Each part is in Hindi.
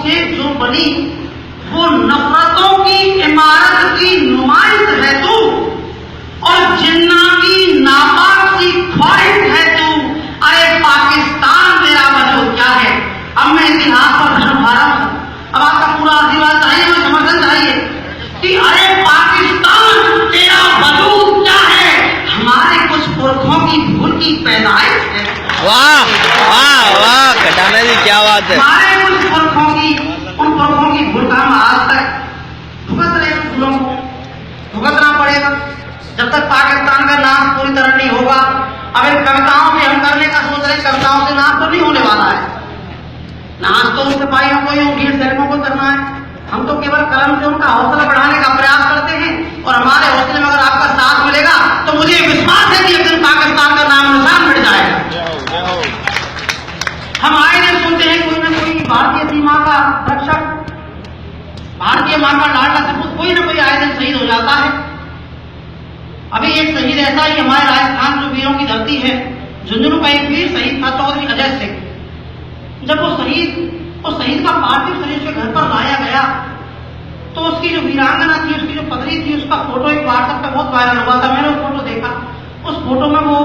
से जो बनी वो नफरतों की इमारत की नुमाइश है तू, और जिन्ना की नापाक सी ख्वाहिश है तू। अरे पाकिस्तान तेरा वजूद क्या है? अब मैं इतिहास पर धर्म भा रहा हूं, अब आपका पूरा आशीर्वाद चाहिए और समर्थन चाहिए कि अरे पाकिस्तान तेरा वजूद क्या है? हमारे कुछ पुरखों की भूल की पैदाइश है। वाह वाह वाह कटाना जी, क्या बात है। हमारे कुछ पुरखों की, उन पुरखों की भूल का हम आज तक भुगत रहे हैं, भूलों को भुगतना पड़ेगा जब तक पाकिस्तान का नाम पूरी तरह नहीं होगा। अब इन कविताओं में हम करने का सोच रहे, कविताओं से नाम तो नहीं होने वाला है, नाच तो सिपाहियों को ही, वीर सैनिकों को करना है। हम तो केवल कलम से उनका हौसला बढ़ाने का प्रयास करते हैं, और हमारे हौसले में अगर आपका साथ मिलेगा तो मुझे विश्वास है कि एक दिन पाकिस्तान का नाम निशान मिट जाएगा। हम आए दिन सुनते हैं कोई ना कोई भारतीय सीमा का रक्षक, भारतीय मां का लाडला सपूत, कोई ना कोई आए दिन शहीद हो जाता है। अभी एक शहीद ऐसा ही हमारे राजस्थान जो वीरों की धरती है, झुंझुनू का एक वीर शहीद था, चौधरी अजय सिंह। जब वो शहीद का पार्थिव शरीर से घर पर लाया गया तो उसकी जो वीरांगना थी, उसकी जो पत्नी थी, उसका फोटो एक व्हाट्सएप पे बहुत वायरल हुआ था। मैंने वो फोटो देखा। उस फोटो में वो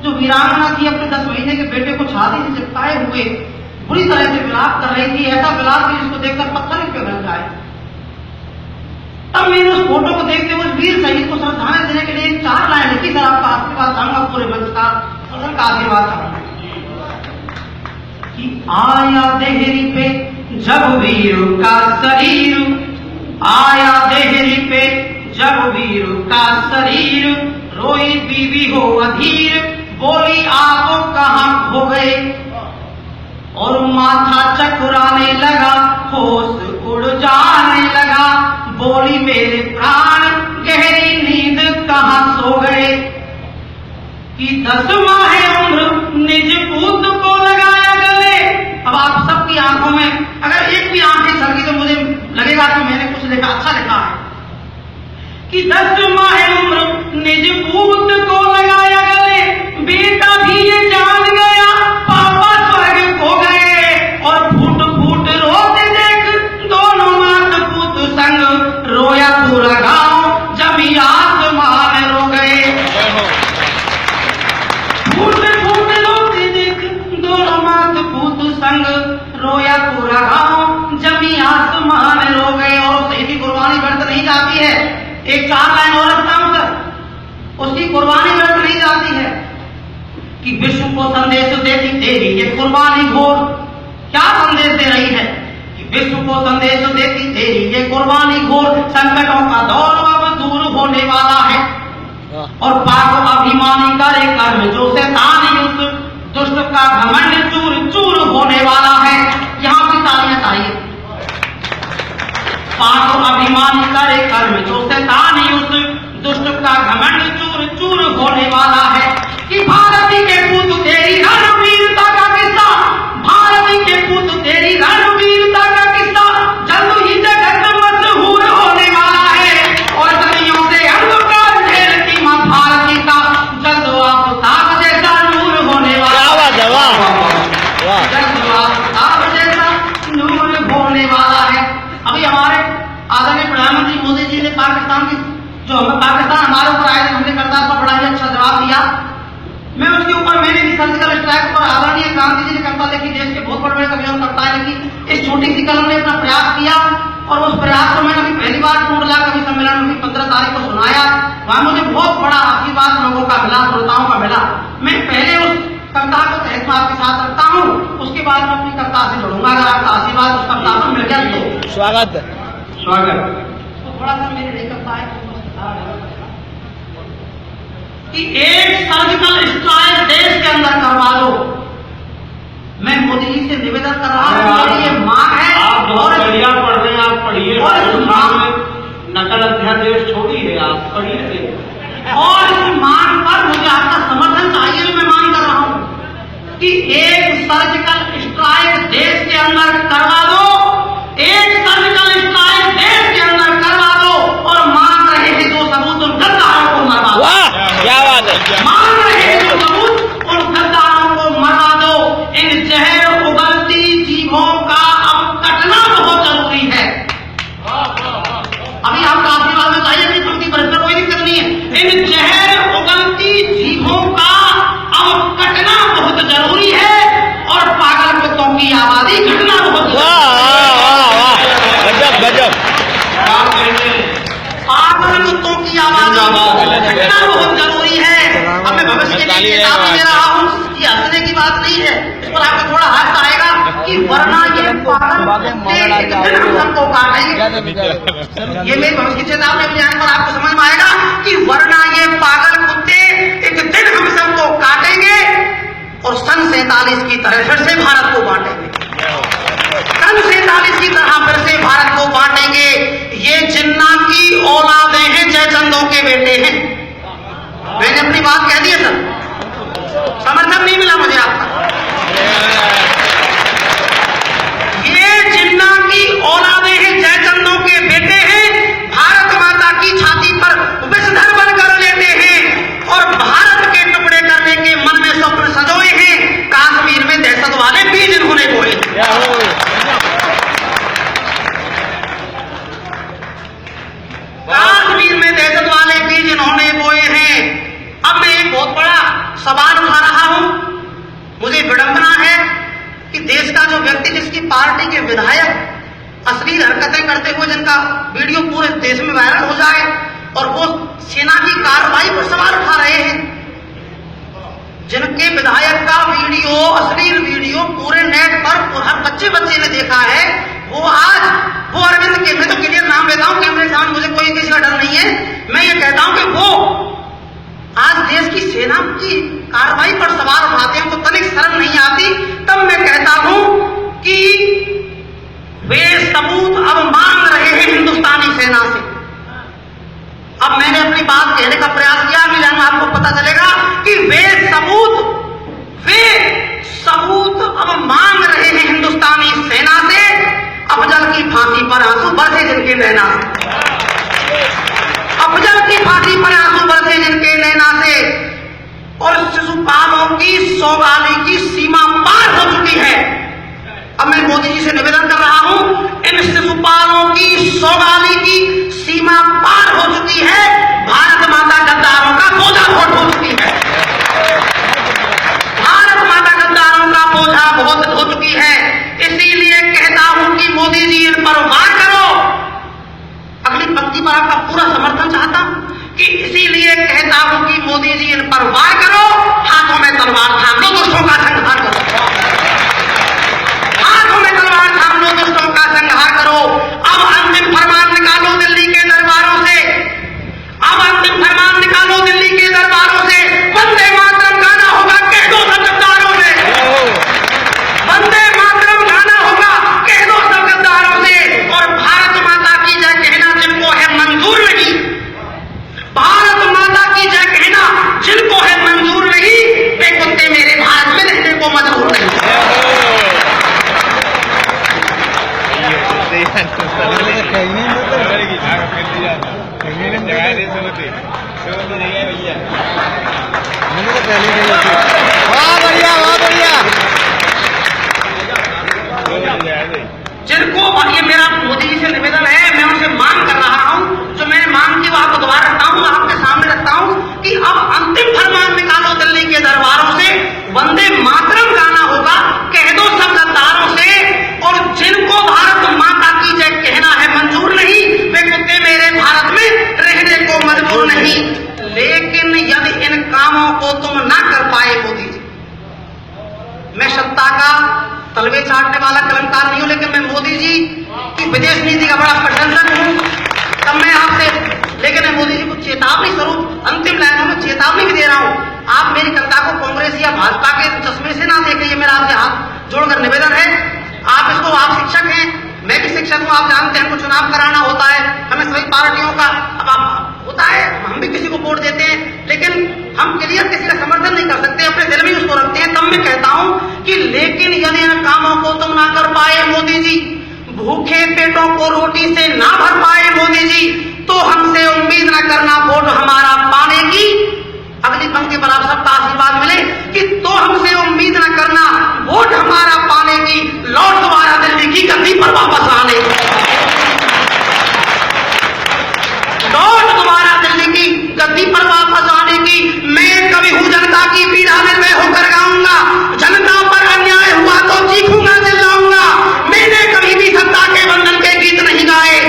जो वीरांगना थी अपने 10 महीने के बेटे को छाती से चिपकाए हुए बुरी तरह से विलाप कर रही थी। ऐसा विलाप थी जिसको देखकर पत्थर इस पे गल जाए। तब मैंने उस फोटो को देखते हुए उस वीर शहीद को श्रद्धांजलि देने के लिए 4 लाइन लिखी। सर आपका आशीर्वाद चाहूंगा, पूरे मंच का सदन का आशीर्वाद चाहूंगा कि आया देहरी पे जब वीर का शरीर, आया देहरी पे जब वीर का शरीर, रोई बीवी हो अधीर, बोली आप कहां खो गए, और माथा चकुराने लगा, होश उड़ जाने लगा, बोली मेरे प्राण गहरी नींद कहां सो गए, कि 10 माह उम्र निज पूत को लगाया गले। अब आप सबकी आंखों में अगर एक भी आंखें सरकी तो मुझे लगेगा कि मैंने कुछ लिखा, अच्छा लिखा है, कि 10 माह उम्र निज पूत को लगाया गले, बेटा भी ये जान गया पापा स्वर्ग खो गए, और फूट फूट रोते देख दोनों मात पूत संग, रोया पूरा गांव जमी आसमान रो गए। फूट फूट रोते देख दोनों मात पूत संग, रोया पूरा गांव जमी आसमान रो गए। और शहीदी कुर्बानी व्यर्थ नहीं जाती है। एक 4 लाइन और बताऊं सर, उसकी कुर्बानी व्यर्थ नहीं जाती है कि विश्व को संदेश देती तेरी ये कुर्बानी घोर। क्या संदेश दे रही है? कि विश्व को संदेश देती तेरी ये कुर्बानी घोर, संकटों का दौर अब दूर होने वाला है, और पाक अभिमानी करे कर्म जो शैतानी, उस दुष्ट का घमंड चूर चूर होने वाला है। यहां भी तालियां चाहिए। पाक अभिमानी करे कर्म जो शैतानी, उस दुष्ट का घमंड चूर चूर होने वाला है, कि भारती के पुत तेरी रणवीरता का किस्सा, भारती के पुत तेरी रणवीरता का किस्सा, जल्द ही जगत मशहूर होने वाला है, और सदियों से अंधकार झेलती मां भारती का जल्द आफ्ताब जैसा नूर होने वाला है। जल्द आफ्ताब जैसा नूर होने वाला है। अभी हमारे आदरणीय प्रधानमंत्री मोदी जी ने पाकिस्तान की जो पाकिस्तान हमारे ऊपर आए थे हमले करता है, बड़ा ही अच्छा जवाब दिया। मैं उसके ऊपर मैंने भी सर्जिकल स्ट्राइक पर आदरणीय गांधी जी ने कविता लिखी, देश के बहुत बड़े बड़े कवियों ने कविताएं लिखी। इस छोटी सी कलम ने अपना प्रयास किया, और उस प्रयास को मैंने अभी पहली बार टूटला कवि सम्मेलन में 15 तारीख को सुनाया। वहां मुझे बहुत बड़ा आशीर्वाद लोगों का मिला, श्रोताओं का मिला। मैं पहले उस कविता को तहत आपके साथ रखता हूँ, उसके बाद मैं अपनी कविता से जोड़ूंगा। अगर आपका आशीर्वाद उस कविता पर मिल गया तो स्वागत स्वागत। तो थोड़ा सा मेरी कविता है कि एक सर्जिकल स्ट्राइक देश के अंदर करवा दो। मैं मोदी जी से निवेदन कर रहा हूँ, मेरी ये मांग है। आप बहुत बढ़िया पढ़ रहे हैं, आप पढ़िए। और इस मांग में नकल अध्यादेश छोड़िए, आप पढ़िए। और इस मांग पर मुझे आपका समर्थन चाहिए। मैं मांग कर रहा हूँ कि एक सर्जिकल स्ट्राइक देश के अंदर करवा दो, एक सर्जिकल स्ट्राइक देश के अंदर करवा दो, और मांग रहे हैं जो सबूत उन गद्दारों को मरवा दो। क्या बात है। मांग रहे हैं जो सबूत उन गद्दारों को मरवा दो। इन जहर उगलती जीवों का अब कटना हो गजब। क्या कहेंगे? पागल कुत्तों की आवाज हटना बहुत जरूरी है। अब मैं भविष्य के लिए चेतावनी दे रहा हूँ, ये हंसने की बात नहीं है, इस पर आपको थोड़ा हाथ आएगा कि वरना ये पागल कुत्ते एक दिन हम सबको काटेंगे। ये मेरी भविष्य की चेतावनी अभियान पर आपको समझ में आएगा कि वरना ये पागल कुत्ते एक दिन हम सबको काटेंगे और सन 47 की तरह फिर से भारत को बांटेंगे। सन 47 की तरह फिर से भारत को बांटेंगे। ये जिन्ना की औलादे हैं, जयचंदों के बेटे हैं। मैंने अपनी बात कह दी है सर, समर्थन नहीं मिला मुझे आपका। ये जिन्ना की औलादे हैं, जयचंदों के बेटे हैं, भारत माता की छाती पर विषधर बनकर लेते हैं और भारत के टुकड़े करने के मन में स्वप्न सजोए हैं। कश्मीर में दहशत वाले बीज इन्होंने बोए। कश्मीर में दहशत वाले बीज इन्होंने बोए हैं। अब मैं एक बहुत बड़ा सवाल उठा रहा हूं। मुझे विडंबना है कि देश का जो व्यक्ति, जिसकी पार्टी के विधायक अश्लील हरकतें करते हुए जिनका वीडियो पूरे देश में वायरल हो जाए और वो सेना की कार्रवाई पर सवाल उठा रहे हैं, जिनके विधायक का वीडियो, अश्लील वीडियो पूरे नेट पर हर बच्चे ने देखा है, वो आज वो अरविंद के, मैं तो क्लियर नाम लेता हूं कैमरे के सामने, मुझे कोई किसी का डर नहीं है। मैं ये कहता हूं कि वो आज देश की सेना की कार्रवाई पर सवाल उठाते हैं तो तनिक शर्म नहीं आती। तब मैं कहता हूं कि वे सबूत अब मांग रहे हैं हिंदुस्तानी सेना से। अब मैंने अपनी बात कहने का प्रयास किया, अगली लाइन में आपको पता चलेगा कि वे सबूत अब मांग रहे हैं हिंदुस्तानी सेना से। अफजल की फांसी पर आंसू बरसे जिनके नैना से, अफजल की फांसी पर आंसू बरसे जिनके नैना से, और शिशुपालों की सौगाली की सीमा पार हो चुकी है। अब मैं मोदी जी से निवेदन कर रहा हूं, इन शिशुपालों की सौगाली की सीमा पार हो चुकी है। भारत माता गद्दारों का बोझा बहुत हो चुकी है। भारत माता गद्दारों का बोझा बहुत हो चुकी है। इसीलिए कहता हूं कि मोदी जी इन पर वार करो। अगली पंक्ति पर आपका पूरा समर्थन चाहता हूं कि इसीलिए कहता हूं कि मोदी जी इन पर वार करो। हाथों में तलवार थाम लो, दुष्टों का संहार करो। हाथों में तलवार थाम लो, दुष्टों का संहार करो। अब अंतिम फरमान निकालो दिल्ली के दरबारों से, अब अंतिम फरमान निकालो दिल्ली के दरबारों से। वंदे मातरम गाना होगा, कह दो सब गद्दारों से। वंदे मातरम गाना होगा, कह दो सब गद्दारों से। और भारत माता की जय कहना जिनको है मंजूर नहीं, भारत माता की जय कहना जिनको है मंजूर नहीं, वे कुत्ते मेरे भारत में रहने को मजबूर नहीं। वाह बढ़िया, वाह बढ़िया। जिनको, ये मेरा मोदी जी से निवेदन है, मैं उनसे मांग कर रहा हूं, जो मैंने मांग की वो आपको दोबारा रखता हूं, आपके सामने रखता हूं कि अब अंतिम फरमान निकालो दिल्ली के दरबारों से। वंदे मातरम गाना होगा, कह दो सब गद्दारों से। और जिनको भारत माता की जय कहना है मंजूर नहीं, वे कुत्ते मेरे भारत में रहने को मजबूर नहीं। लेकिन यदि इन कामों को तुम ना कर पाए मोदी जी, मैं सत्ता का तलवे चाटने वाला कलंकार नहीं हूं, लेकिन मैं मोदी जी की विदेश नीति का बड़ा प्रशंसक हूं। तब मैं आपसे, लेकिन मैं मोदी जी को चेतावनी स्वरूप अंतिम लाइनों में चेतावनी भी दे रहा हूं, आप मेरी कविता को कांग्रेस या भाजपा के चश्मे से ना देखें। ये मेरा आपसे हाथ जोड़कर निवेदन है। आप इसको, आप शिक्षक हैं, मैं भी शिक्षक हूं, आप जानते हैं हमको चुनाव कराना होता है, हमें सभी पार्टियों का अब होता है, हम भी किसी को वोट देते हैं, लेकिन हम क्लियर किसी का समर्थन नहीं कर सकते, अपने दिल में उसको रखते हैं। तब मैं कहता हूं कि लेकिन यदि इन कामों को तुम ना कर पाए मोदी जी, भूखे पेटों को रोटी से ना भर पाए मोदी जी, तो हमसे उम्मीद न करना वोट हमारा पाने की। अगली पंक्ति पर आप सबका आशीर्वाद मिले कि तो हमसे उम्मीद न करना वोट हमारा पाने की, लौट दोबारा दिल्ली की गद्दी पर वापस आने की, लौट दोबारा दिल्ली की गद्दी पर वापस आने की। मैं कभी हूं जनता की पीड़ा में मैं होकर गाऊंगा, जनता पर अन्याय हुआ तो चीखूंगा चिल्लाऊंगा। मैंने कभी भी सत्ता के बंधन के गीत नहीं गाए,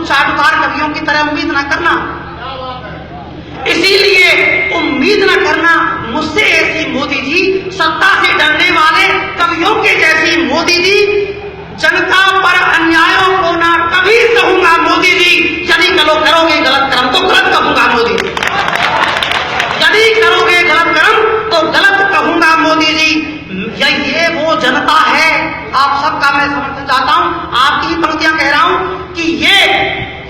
चाटुकार कवियों की तरह उम्मीद न करना। इसीलिए उम्मीद न करना मुझसे ऐसी मोदी जी, सत्ता से डरने वाले कवियों के जैसी मोदी जी। जनता पर अन्यायों को ना कभी कहूंगा मोदी जी, यदि करोगे गलत कर्म तो गलत कहूंगा मोदी जी, यदि करोगे गलत कर्म तो गलत कहूंगा मोदी जी। ये वो जनता है, आप सबका मैं समर्थन चाहता हूं, आपकी पंक्तियां कह रहा हूं कि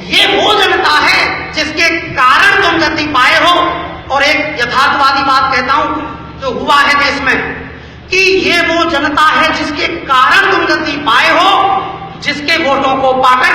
ये वो जनता है जिसके कारण तुम गति पाए हो। और एक यथार्थवादी बात कहता हूं जो हुआ है देश में, कि ये वो जनता है जिसके कारण तुम गति पाए हो, जिसके वोटों को पाकर